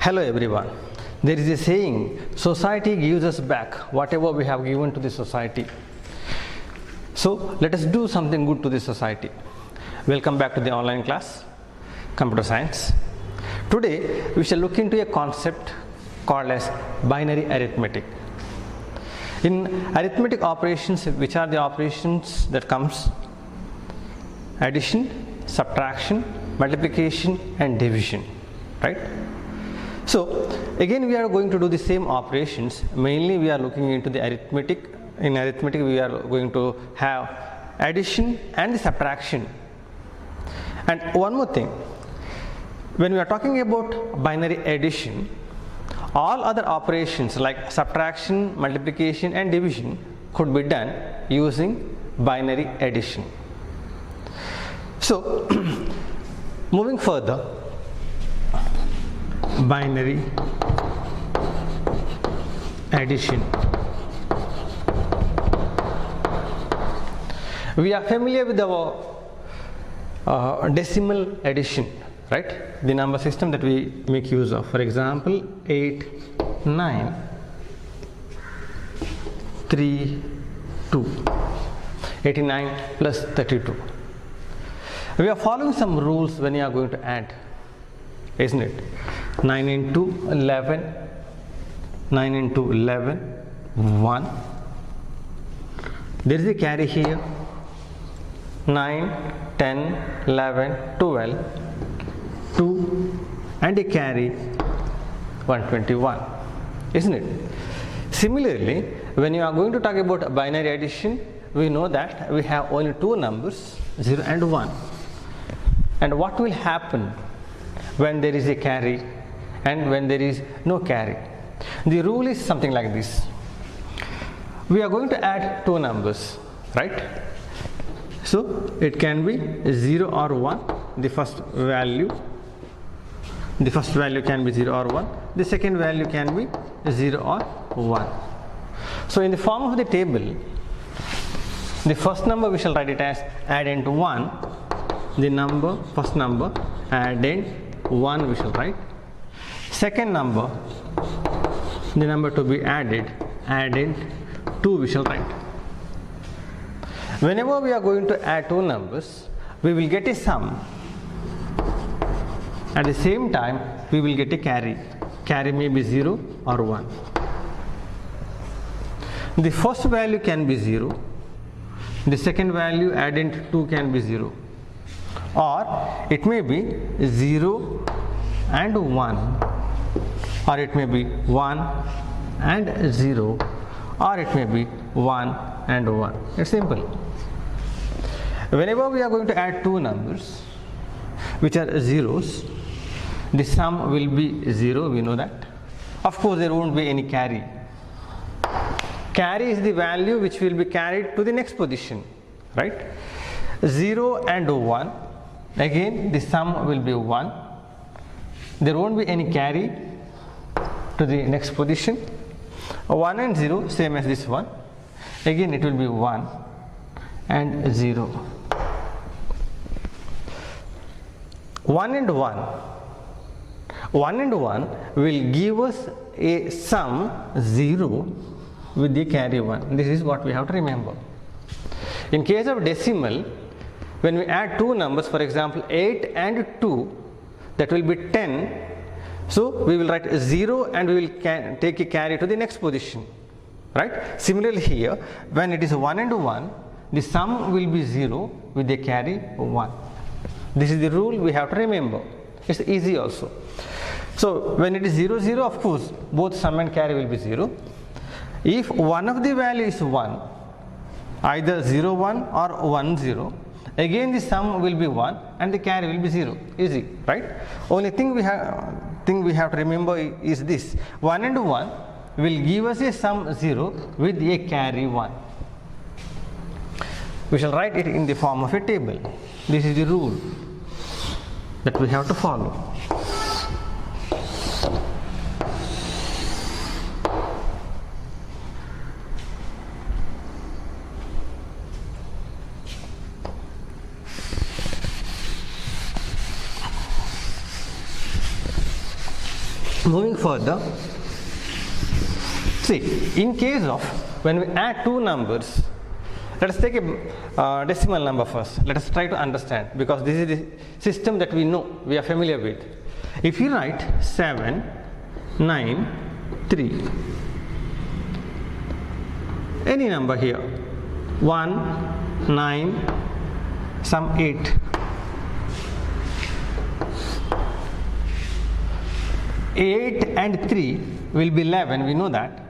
Hello everyone. There is a saying, society gives us back whatever we have given to the society. So let us do something good to the society. Welcome back to the online class, Computer Science. Today we shall look into a concept called as binary arithmetic. In arithmetic operations, which are the operations that comes addition, subtraction, multiplication and division, right? So again we are going to do the same operations. Mainly we are looking into the arithmetic. In arithmetic we are going to have addition and the subtraction. And one more thing, when we are talking about binary addition, all other operations like subtraction, multiplication and division could be done using binary addition. So moving further, binary addition. We are familiar with our decimal addition, right? The number system that we make use of. For example, 8, 9, 3, 2. 89 plus 32. We are following some rules when you are going to add, isn't it? 9 into 11, 9 into 11, 1. There is a carry here. 9, 10, 11, 12, 2 and a carry 121, isn't it? Similarly, when you are going to talk about binary addition, we know that we have only two numbers, 0 and 1. And what will happen when there is a carry and when there is no carry? The rule is something like this. We are going to add two numbers, right? So it can be 0 or 1, the first value can be 0 or 1, the second value can be 0 or 1. So in the form of the table, the first number we shall write it as addend 1, the first number addend 1 we shall write, second number, the number to be added addend 2 we shall write. Whenever we are going to add two numbers, we will get a sum. At the same time, we will get a carry. Carry may be 0 or 1. The first value can be 0. The second value addend 2 can be 0. Or it may be 0 and 1. Or it may be 1 and 0. Or it may be 1 and 1. It's simple. Whenever we are going to add two numbers which are zeros, the sum will be 0, we know that. Of course, there won't be any carry. Carry is the value which will be carried to the next position, right? 0 and 1, again the sum will be 1. There won't be any carry to the next position. 1 and 0, same as this one. Again it will be 1 and 0. 1 and 1. 1 and 1 will give us a sum 0 with the carry 1. This is what we have to remember. In case of decimal, when we add two numbers, for example 8 and 2, that will be 10. So we will write 0 and we will take a carry to the next position, right? Similarly here, when it is 1 and 1, the sum will be 0 with the carry 1. This is the rule we have to remember. It's easy also. So when it is 0, 0, of course, both sum and carry will be 0. If one of the value is 1, either 0, 1 or 1, 0, again the sum will be 1 and the carry will be 0. Easy, right? Only thing we have to remember is this. 1 and 1 will give us a sum 0 with a carry 1. We shall write it in the form of a table. This is the rule that we have to follow. Moving further, see, in case of when we add two numbers, let us take a decimal number first. Let us try to understand, because this is the system that we know, we are familiar with. If you write 7, 9, 3, any number here, 1, 9, some 8. 8 and 3 will be 11, we know that.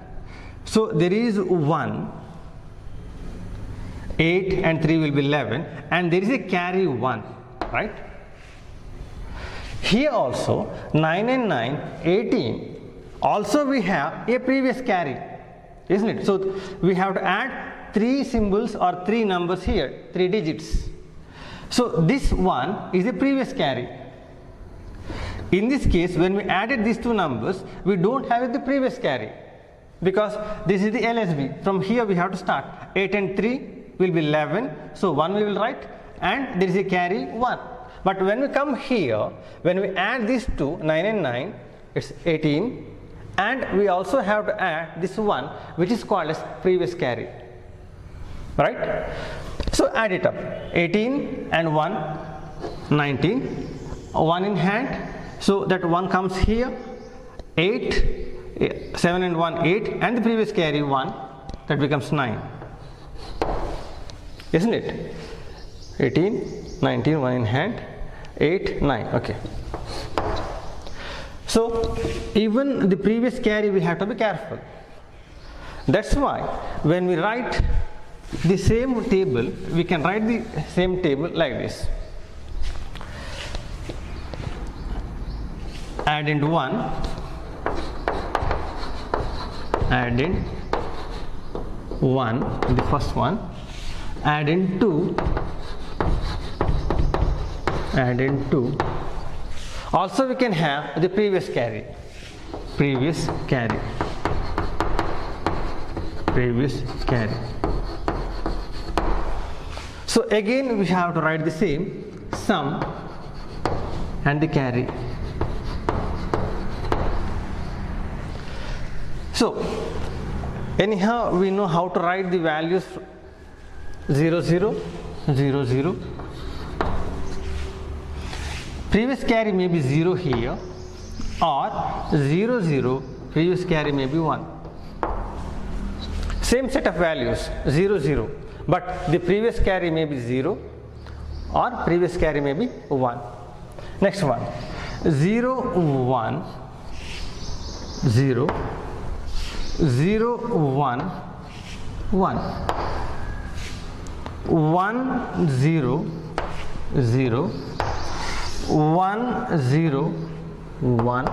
So there is 1, 8 and 3 will be 11, and there is a carry 1, right? Here also 9 and 9, 18. Also we have a previous carry, isn't it? So we have to add 3 symbols or 3 numbers here, 3 digits. So this one is a previous carry. In this case, when we added these two numbers, we don't have the previous carry, because this is the LSB. From here we have to start. 8 and 3 will be 11, so 1 we will write, and there is a carry 1. But when we come here, when we add these two, 9 and 9, it's 18, and we also have to add this 1, which is called as previous carry, right? So add it up. 18 and 1, 19, 1 in hand, so that 1 comes here. 8, 7 and 1, 8, and the previous carry 1, that becomes 9, isn't it? 18, 19, 1 in hand, 8, 9. Okay. So even the previous carry we have to be careful. That's why when we write the same table, we can write the same table like this. Add in 1, add in 1, the first one, add in 2, add in 2. Also we can have the previous carry, previous carry, previous carry. So again we have to write the same sum and the carry. So anyhow we know how to write the values 0, 0, 0, 0. Previous carry may be 0 here, or 0, 0, previous carry may be 1. Same set of values, 0, 0, but the previous carry may be 0 or previous carry may be 1. Next one, 0, 1, 0, 0, 1, 1, 1, 0, 0, 1, 0, 1,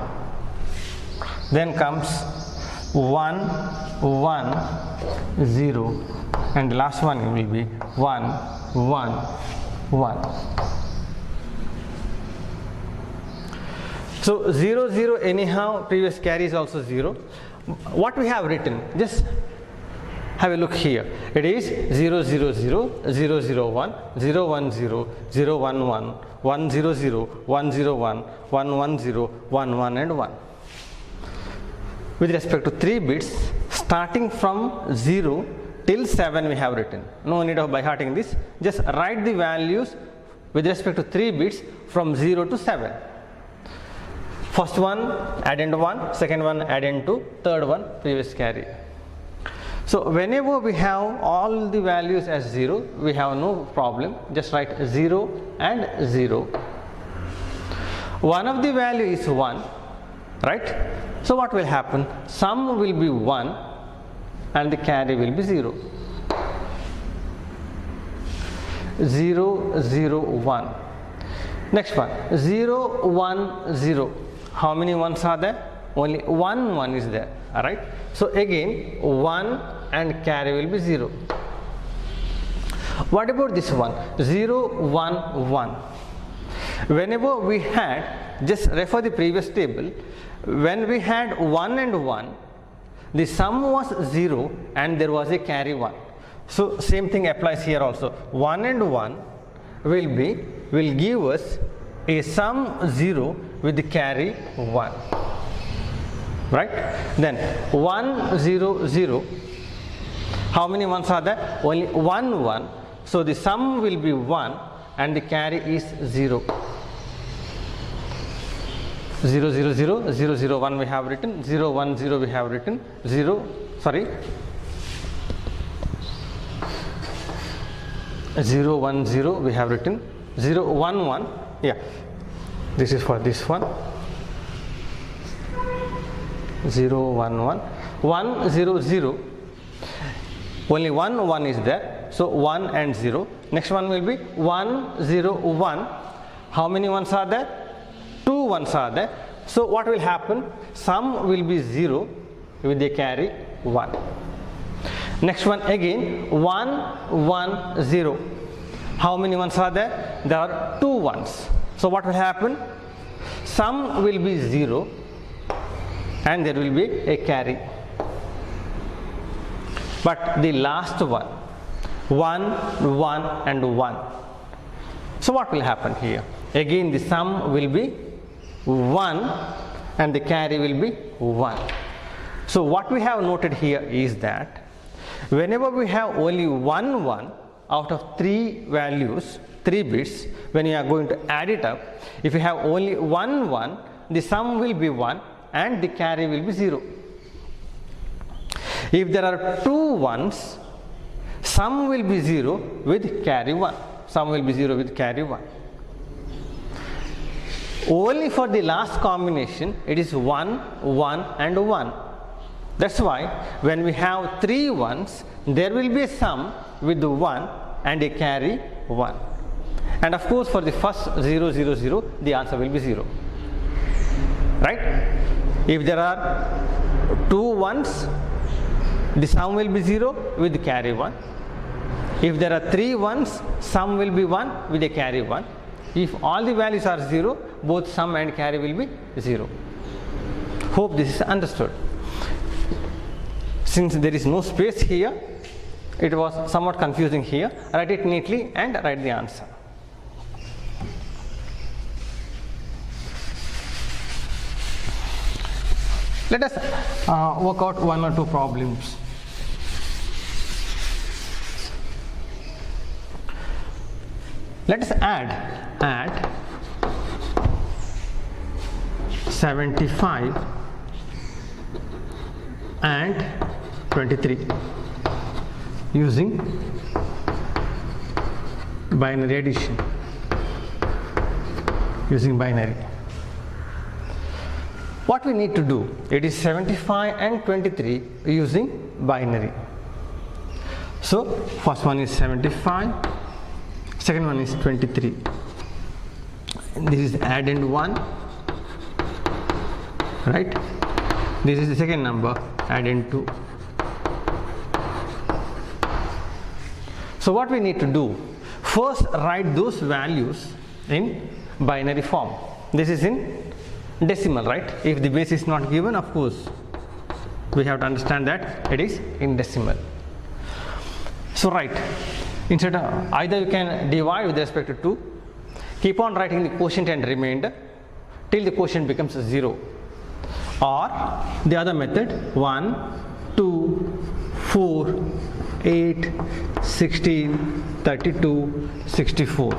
then comes 1, 1, 0, and the last one will be 1, 1, 1. So 0, 0, anyhow previous carry is also 0. What we have written, just have a look here. It is 0, 0, 0, 0, 0, 1, 0, 1, 0, 0, 1, 1, 1, 0, 0, 1, 0, 1, 1, 1, 0, 1, 1 and 1. With respect to 3 bits, starting from 0 till 7 we have written. No need of by hearting this. Just write the values with respect to 3 bits from 0 to 7. First one add into 1, second one add into, third one previous carry. So whenever we have all the values as 0, we have no problem. Just write 0 and 0. One of the value is 1, right? So what will happen? Sum will be 1 and the carry will be 0. 0, 0, 1. Next one, 0, 1, 0. How many ones are there? Only 1 1 is there, alright? So again 1 and carry will be 0. What about this one? 0, 1, 1. Whenever we had, just refer the previous table, when we had 1 and 1, the sum was 0 and there was a carry 1. So same thing applies here also. 1 and 1 will give us a sum 0 with the carry 1. right? Then 1 0 0, how many ones are there? Only 1 1, so the sum will be 1 and the carry is 0. 0 0 0 0 0 1 we have written, 0 1 0 we have written, 0 1 0 we have written, 0 1 1, yeah, this is for this one, 0 1 1, 1 0 0, only 1 1 is there, so 1 and 0. Next one will be 1 0 1, how many ones are there? 2 ones are there, so what will happen? Sum will be 0 with the carry 1. Next one again 1 1 0, how many ones are there? There are 2 ones, so what will happen? Sum will be 0 and there will be a carry. But the last one, 1 1 and 1, so what will happen here? Again the sum will be 1 and the carry will be 1. So what we have noted here is that whenever we have only 1 1 out of 3 values, 3 bits, when you are going to add it up, if you have only 1 1, the sum will be 1 and the carry will be 0. If there are 2 ones, sum will be 0 with carry 1. Sum will be 0 with carry 1. Only for the last combination it is 1 1 and 1. That's why when we have 3 ones, there will be a sum with 1 and a carry 1. And of course for the first 0 0 0, the answer will be 0, right? If there are 2 ones, the sum will be 0 with carry 1. If there are 3 ones, sum will be 1 with a carry 1. If all the values are 0, both sum and carry will be 0. Hope this is understood. Since there is no space here, it was somewhat confusing here. Write it neatly and write the answer. Let us work out 1 or 2 problems. Let us add 75 and 23 using binary addition. Using binary. What we need to do? It is 75 and 23 using binary. So first one is 75, second one is 23. This is addend 1, right? This is the second number, addend 2. So what we need to do? First write those values in binary form. This is in decimal, right? If the base is not given, of course we have to understand that it is in decimal. So write, instead of, either you can divide with respect to 2, keep on writing the quotient and remainder till the quotient becomes 0, or the other method, 1 2 4 8 16 32 64.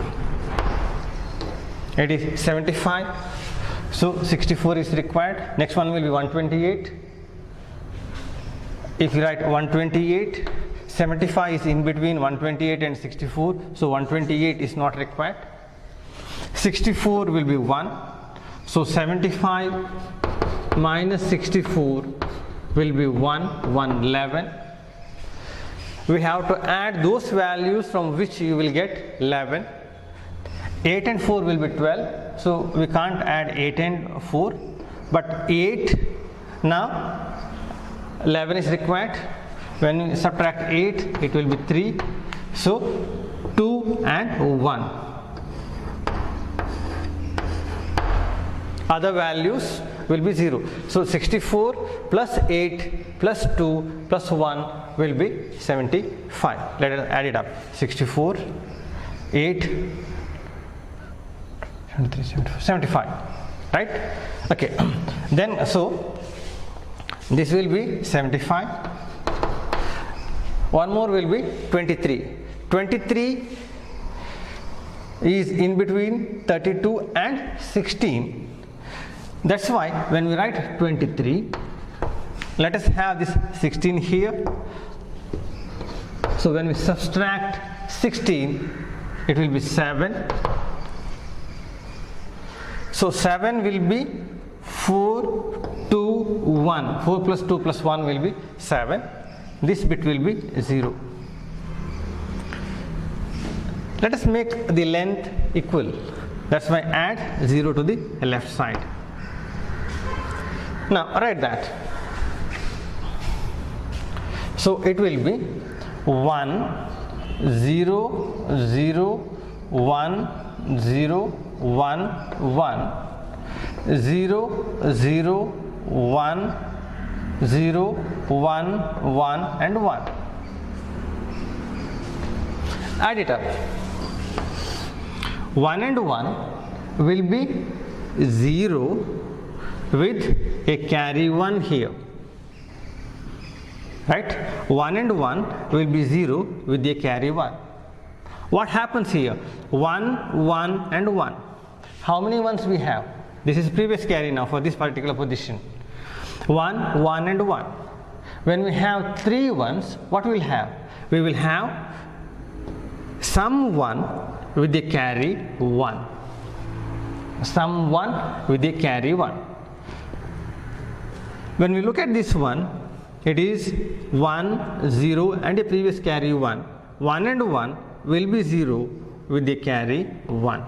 It is 75, so 64 is required. Next one will be 128. If you write 128, 75 is in between 128 and 64, so 128 is not required. 64 will be 1, so 75 minus 64 will be 111. We have to add those values from which you will get 11. 8 and 4 will be 12, so we can't add 8 and 4, but 8, now 11 is required. When you subtract 8, it will be 3, so 2 and 1. Other values will be 0. So 64 plus 8 plus 2 plus 1 will be 75. Let us add it up. 64, 8, 73, 75, right? Okay. Then so This will be 75. One more will be 23. 23 is in between 32 and 16. That's why when we write 23, let us have this 16 here. So when we subtract 16, it will be 7. So 7 will be 4, 2, 1. 4 plus 2 plus 1 will be 7. This bit will be 0. Let us make the length equal. That's why add 0 to the left side. Now write that. So it will be 1, 0, 0, 1, 0, 1, 1, 0, 0, 1, 0, 1, 1 and 1. Add it up. 1 and 1 will be 0 with a carry 1 here. Right? 1 and 1 will be 0 with a carry 1. What happens here? 1, 1 and 1. How many ones we have? This is previous carry now for this particular position. 1, 1 and 1. When we have 3 ones, what we will have? We will have sum 1 with a carry 1. Sum 1 with a carry 1. When we look at this one, it is 1, 0 and a previous carry 1. 1 and 1 will be 0 with a carry 1.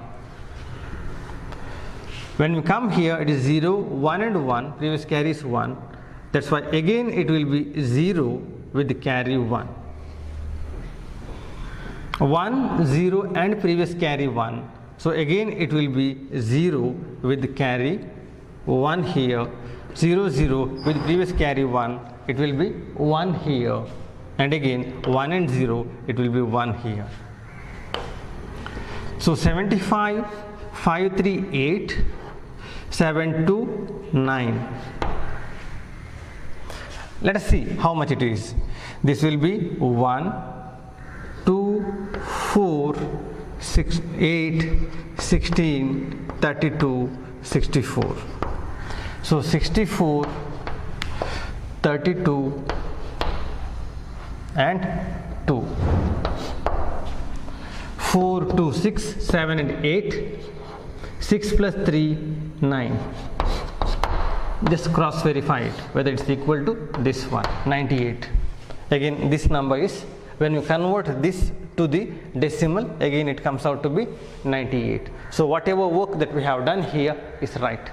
When we come here, it is 0, 1 and 1, previous carry is 1. That's why again it will be 0 with the carry 1. 1, 0 and previous carry 1. So again it will be 0 with the carry 1 here. 0, 0 with previous carry 1. It will be 1 here. And again 1 and 0, it will be 1 here. So 75, 5, 3, 8, 7, 2, 9. Let us see how much it is. This will be 1, 2, 4, 6, 8, 16, 32, 64. So 64, 32 and 2. 4, 2, 6, 7 and 8. 6 plus 3, 9. Just cross verify it whether it's equal to this one, 98. Again this number is, when you convert this to the decimal, again it comes out to be 98. So whatever work that we have done here is right.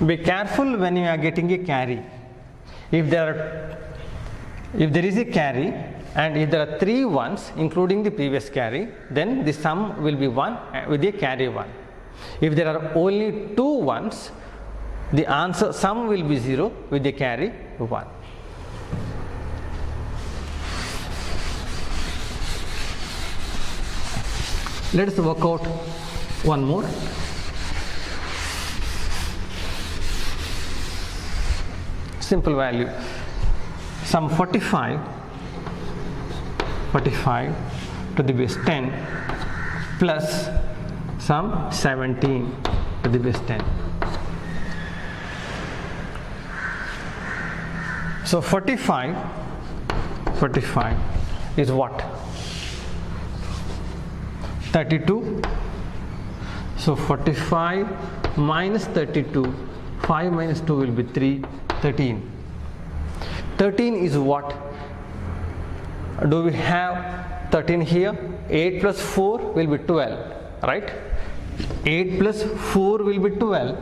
Be careful when you are getting a carry. If there is a carry and if there are 3 ones including the previous carry, then the sum will be 1 with a carry 1. If there are only 2 ones, the answer sum will be 0 with a carry 1. Let us work out one more. Simple value. Sum 45 to the base 10 plus sum 17 to the base 10. So 45 is what? 32. So 45 minus 32, 5 minus 2 will be 3, 13. 13 is what? Do we have 13 here? 8 plus 4 will be 12, right? 8 plus 4 will be 12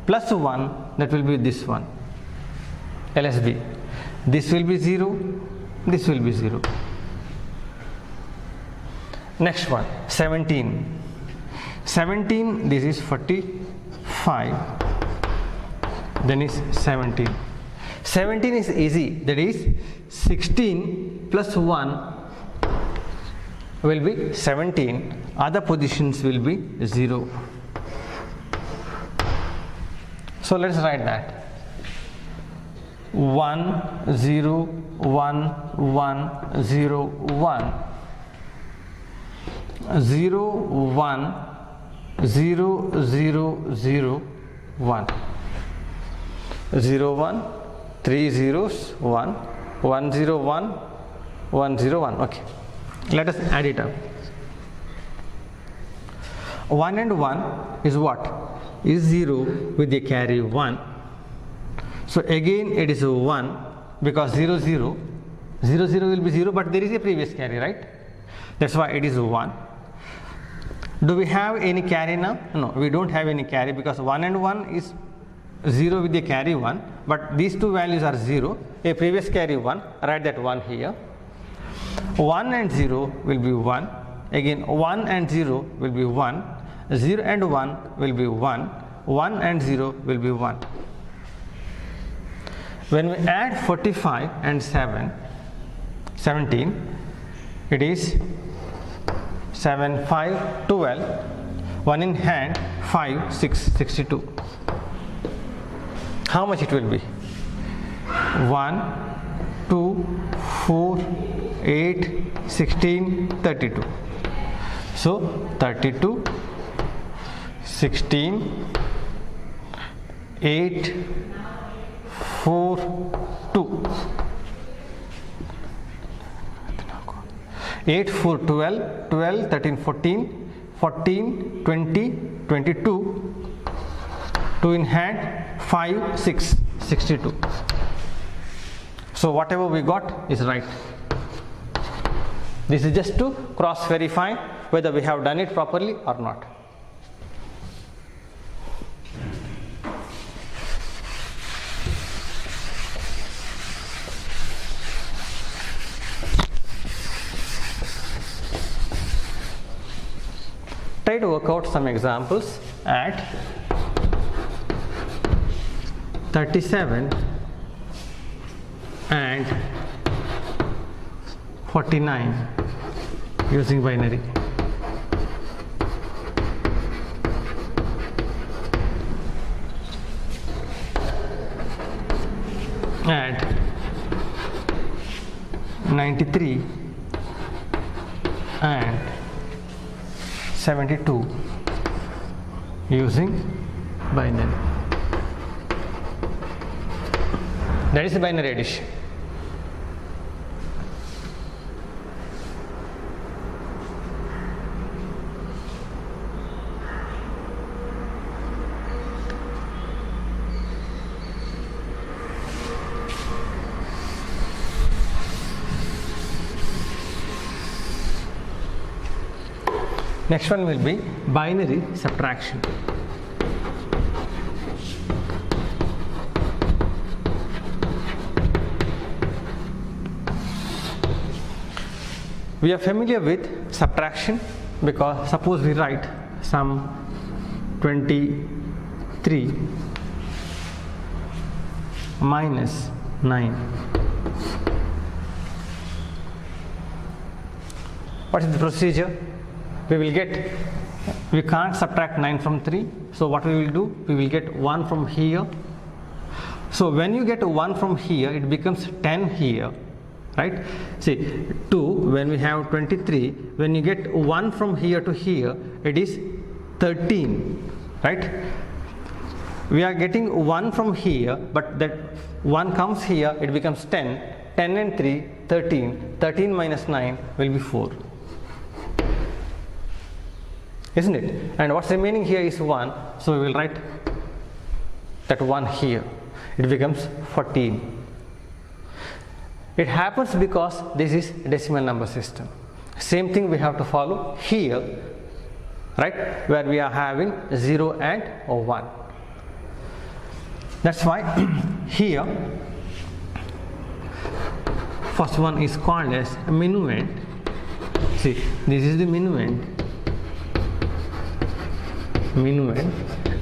plus 1, that will be this one, LSB. This will be 0, this will be 0. Next one, 17. 17, this is 45, then is 17. 17 is easy, that is 16 plus 1 will be 17, other positions will be 0. So let's write that. 1 0 1 1 0 1 0 1 0 0 0 1 0 1 3 zeros 1 1 0 1 1 0 1. Okay, let us add it up. 1 and 1 is what? Is 0 with the carry 1. So again it is 1 because 0 0 0 0 will be 0, but there is a previous carry, right? That's why it is 1. Do we have any carry now? No, we don't have any carry because 1 and 1 is 0 with the carry 1, but these two values are 0, a previous carry 1, write that 1 here. 1 and 0 will be 1, again 1 and 0 will be 1, 0 and 1 will be 1, 1 and 0 will be 1. When we add 45 and 17, it is 7 5 12, 1 in hand 5 6 62. How much it will be? 1 2 4 8 16 32. So 32 16 8 4 2 8 4 12 12 13 14 14 20 22, 2 in hand 5 6 62. So whatever we got is right. This is just to cross verify whether we have done it properly or not. Try to work out some examples at 37 and 49 using binary. At 93 and 72 using binary. That is a binary addition. Next one will be binary subtraction. We are familiar with subtraction because suppose we write sum 23 minus 9. What is the procedure? We can't subtract 9 from 3, so what we will do? We will get 1 from here. So when you get 1 from here, it becomes 10 here, right? See, 2, when we have 23, when you get 1 from here to here, it is 13, right? We are getting 1 from here, but that 1 comes here, it becomes 10. 10 and 3, 13. 13 minus 9 will be 4. Isn't it? And what's remaining here is 1, so we will write that 1 here. It becomes 14. It happens because this is decimal number system. Same thing we have to follow here, right, where we are having 0 and 1. That's why here first one is called as minuend. See, this is the minuend,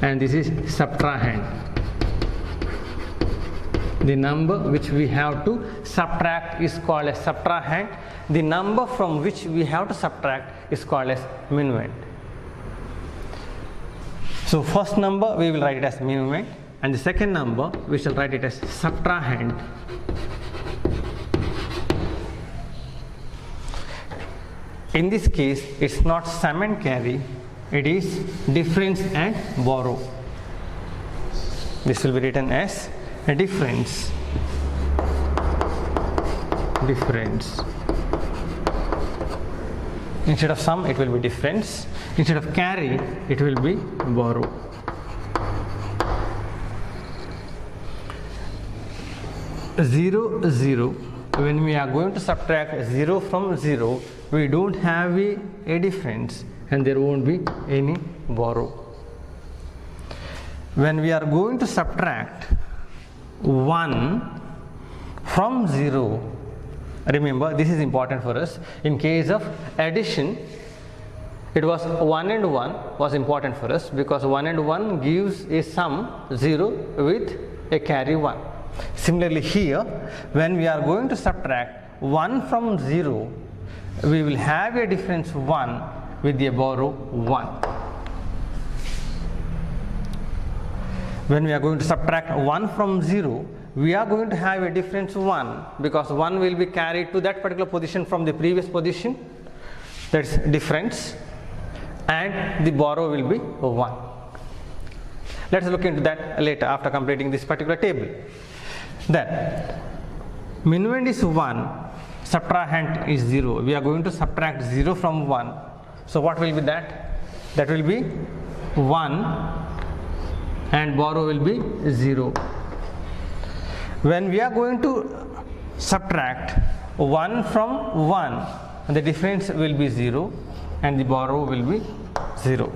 and this is subtrahend. The number which we have to subtract is called as subtrahend. The number from which we have to subtract is called as minuend. So first number we will write it as minuend, and the second number we shall write it as subtrahend. In this case, it's not sum and carry, it is difference and borrow. This will be written as a difference. Instead of sum, it will be difference. Instead of carry, it will be borrow. Zero, 0. When we are going to subtract 0 from 0, we don't have a difference and there won't be any borrow. When we are going to subtract 1 from 0, remember this is important for us. In case of addition, it was 1 and 1 was important for us because 1 and 1 gives a sum 0 with a carry 1. Similarly here, when we are going to subtract 1 from 0, we will have a difference 1 with a borrow 1. When we are going to subtract 1 from 0, we are going to have a difference 1 because 1 will be carried to that particular position from the previous position, that's difference, and the borrow will be 1. Let's look into that later after completing this particular table. Then minuend is 1, subtrahend is 0. We are going to subtract 0 from 1. So what will be that? That will be 1 and borrow will be 0. When we are going to subtract 1 from 1, the difference will be 0 and the borrow will be 0.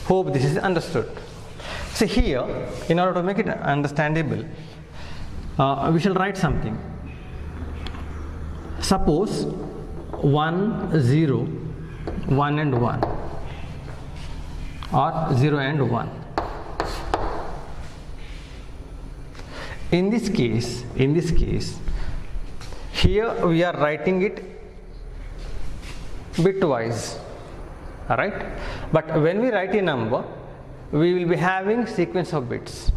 Hope this is understood. So here, in order to make it understandable, we shall write something. Suppose 1, 0, 1 and 1, or 0 and 1. In this case, here we are writing it bitwise. Alright, but when we write a number, we will be having sequence of bits.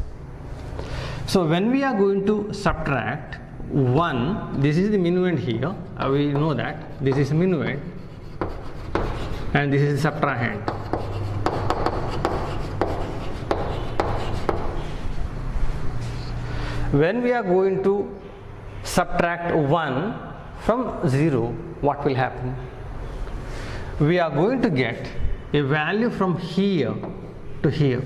So when we are going to subtract 1, this is the minuend here, we know that this is minuend and this is subtrahend. When we are going to subtract 1 from 0, what will happen? We are going to get a value from here to here.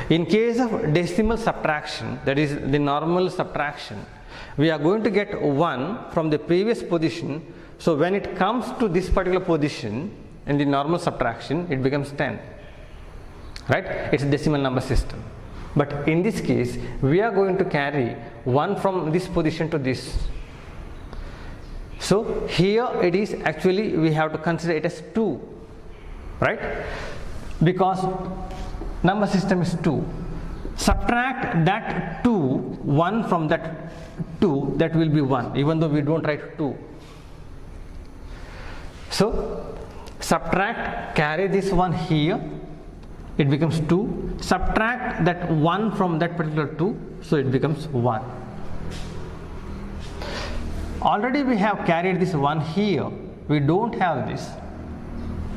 In case of decimal subtraction, that is the normal subtraction, we are going to get 1 from the previous position. So when it comes to this particular position in the normal subtraction, it becomes 10. Right? It's a decimal number system. But in this case, we are going to carry 1 from this position to this. So here it is actually we have to consider it as 2, right? Because number system is 2. Subtract that 2, 1 from that 2, that will be 1, even though we don't write 2. So subtract, carry this one here, it becomes 2. Subtract that 1 from that particular 2, so it becomes 1. Already we have carried this 1 here, we don't have this.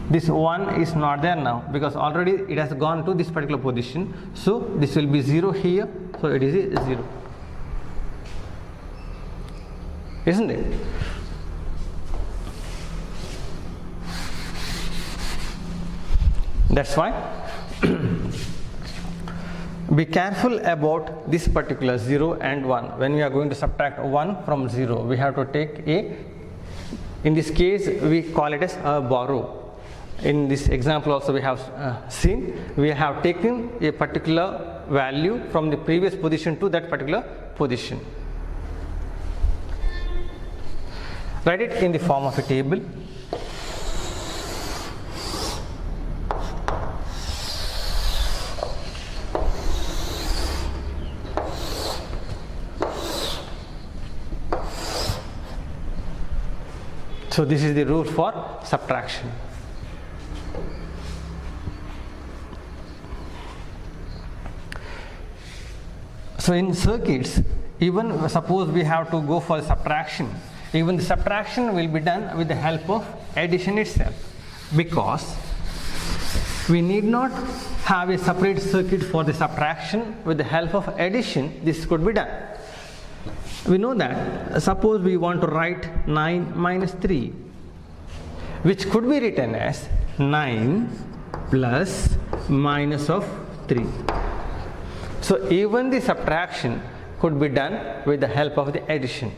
This 1 is not there now because already it has gone to this particular position. So this will be 0 here, so it is a 0. Isn't it? That's why be careful about this particular 0 and 1. When we are going to subtract 1 from 0, we have to take in this case we call it as a borrow. In this example also we have seen, we have taken a particular value from the previous position to that particular position. Write it in the form of a table. So this is the rule for subtraction. So in circuits, even suppose we have to go for subtraction, even the subtraction will be done with the help of addition itself, because we need not have a separate circuit for the subtraction. With the help of addition, this could be done. We know that suppose we want to write 9 minus 3, which could be written as 9 plus minus of 3. So even the subtraction could be done with the help of the addition.